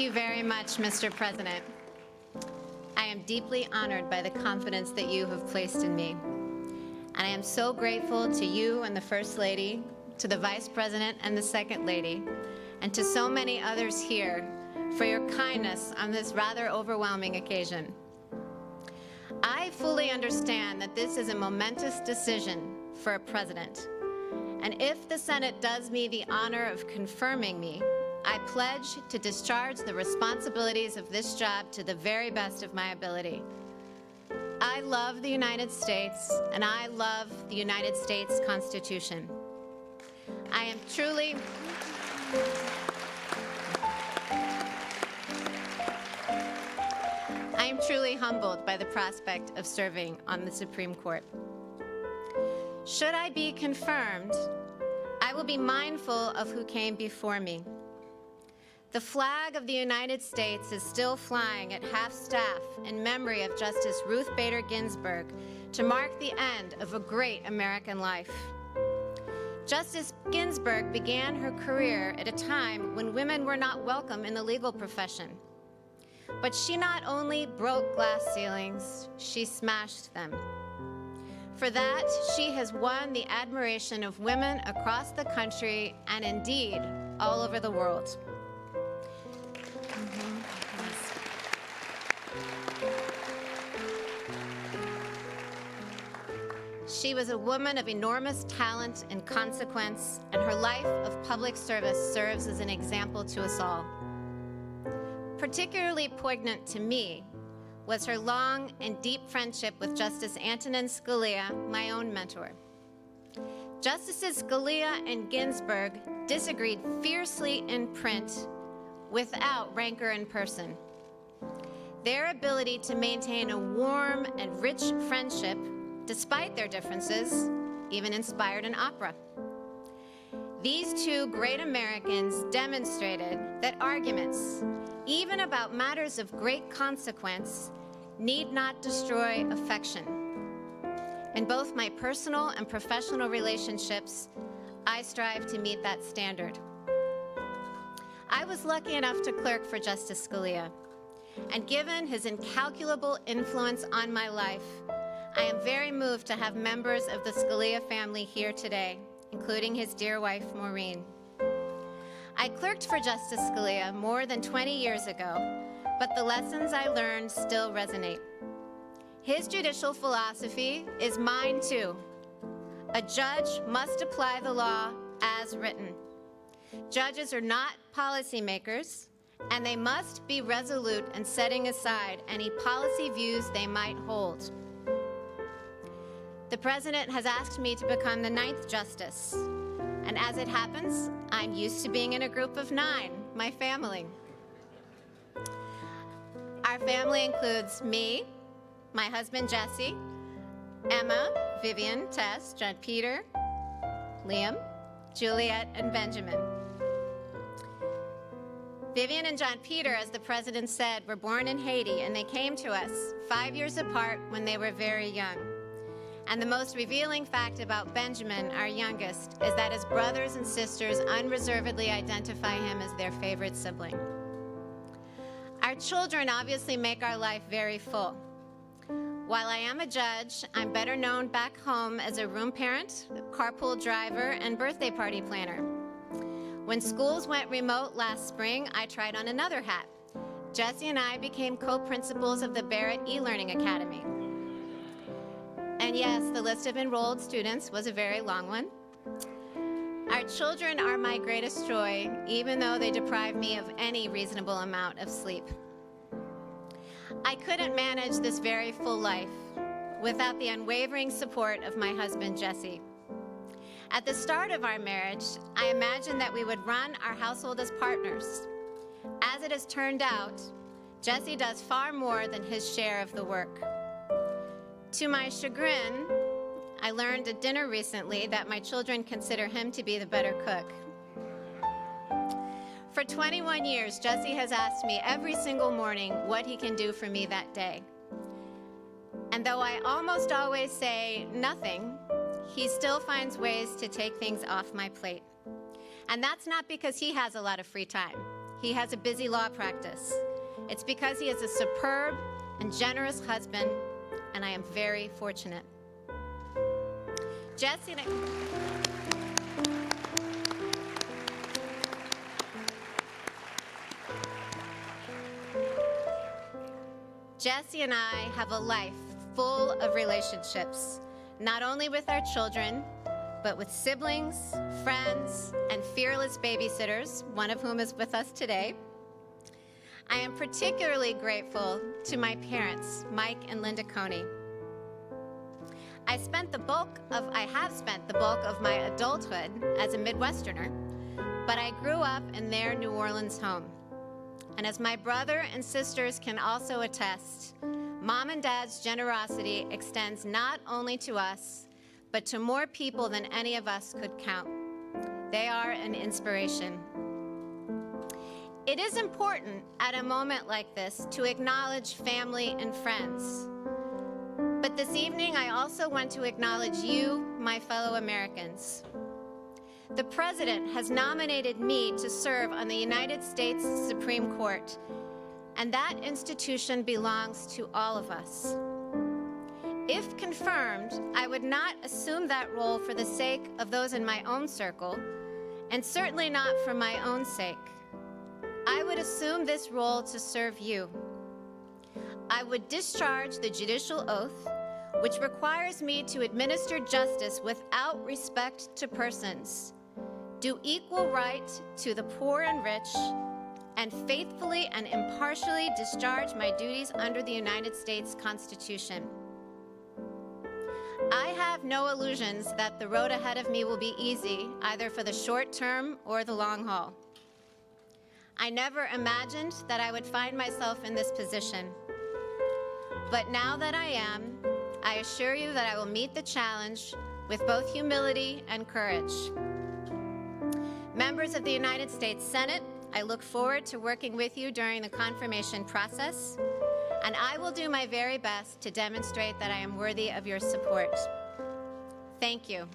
you very much, Mr. President. I am deeply honored by the confidence that you have placed in me. And I am so grateful to you and the First Lady, to the Vice President and the Second Lady, and to so many others here for your kindness on this rather overwhelming occasion. I fully understand that this is a momentous decision for a president. And if the Senate does me the honor of confirming me, I pledge to discharge the responsibilities of this job to the very best of my ability. I love the United States, and I love the United States Constitution. I am truly humbled by the prospect of serving on the Supreme Court. Should I be confirmed, I will be mindful of who came before me. The flag of the United States is still flying at half-staff in memory of Justice Ruth Bader Ginsburg to mark the end of a great American life. Justice Ginsburg began her career at a time when women were not welcome in the legal profession. But she not only broke glass ceilings, she smashed them. For that, she has won the admiration of women across the country and indeed all over the world. She was a woman of enormous talent and consequence, and her life of public service serves as an example to us all. Particularly poignant to me was her long and deep friendship with Justice Antonin Scalia, my own mentor. Justices Scalia and Ginsburg disagreed fiercely in print without rancor in person. Their ability to maintain a warm and rich friendship, despite their differences, even inspired an opera. These two great Americans demonstrated that arguments, even about matters of great consequence, need not destroy affection. In both my personal and professional relationships, I strive to meet that standard. I was lucky enough to clerk for Justice Scalia, and given his incalculable influence on my life, I am very moved to have members of the Scalia family here today, including his dear wife, Maureen. I clerked for Justice Scalia more than 20 years ago, but the lessons I learned still resonate. His judicial philosophy is mine too. A judge must apply the law as written. Judges are not policymakers, and they must be resolute in setting aside any policy views they might hold. The President has asked me to become the 9th Justice, and as it happens, I'm used to being in a group of 9, my family. Our family includes me, my husband Jesse, Emma, Vivian, Tess, John Peter, Liam, Juliet, and Benjamin. Vivian and John Peter, as the President said, were born in Haiti, and they came to us 5 years apart when they were very young. And the most revealing fact about Benjamin, our youngest, is that his brothers and sisters unreservedly identify him as their favorite sibling. Our children obviously make our life very full. While I am a judge, I'm better known back home as a room parent, carpool driver, and birthday party planner. When schools went remote last spring, I tried on another hat. Jesse and I became co-principals of the Barrett e-Learning Academy. And yes, the list of enrolled students was a very long one. Our children are my greatest joy, even though they deprive me of any reasonable amount of sleep. I couldn't manage this very full life without the unwavering support of my husband, Jesse. At the start of our marriage, I imagined that we would run our household as partners. As it has turned out, Jesse does far more than his share of the work. To my chagrin, I learned at dinner recently that my children consider him to be the better cook. For 21 years, Jesse has asked me every single morning what he can do for me that day. And though I almost always say nothing, he still finds ways to take things off my plate. And that's not because he has a lot of free time. he has a busy law practice. It's because he is a superb and generous husband, and I am very fortunate. Jesse and I have a life full of relationships, not only with our children, but with siblings, friends, and fearless babysitters, one of whom is with us today. I am particularly grateful to my parents, Mike and Linda Coney. I have spent the bulk of my adulthood as a Midwesterner, but I grew up in their New Orleans home. And as my brother and sisters can also attest, Mom and Dad's generosity extends not only to us, but to more people than any of us could count. They are an inspiration. It is important at a moment like this to acknowledge family and friends. But this evening, I also want to acknowledge you, my fellow Americans. The President has nominated me to serve on the United States Supreme Court, and that institution belongs to all of us. If confirmed, I would not assume that role for the sake of those in my own circle, and certainly not for my own sake. I would assume this role to serve you. I would discharge the judicial oath, which requires me to administer justice without respect to persons, do equal right to the poor and rich, and faithfully and impartially discharge my duties under the United States Constitution. I have no illusions that the road ahead of me will be easy, either for the short term or the long haul. I never imagined that I would find myself in this position. But now that I am, I assure you that I will meet the challenge with both humility and courage. Members of the United States Senate, I look forward to working with you during the confirmation process, and I will do my very best to demonstrate that I am worthy of your support. Thank you.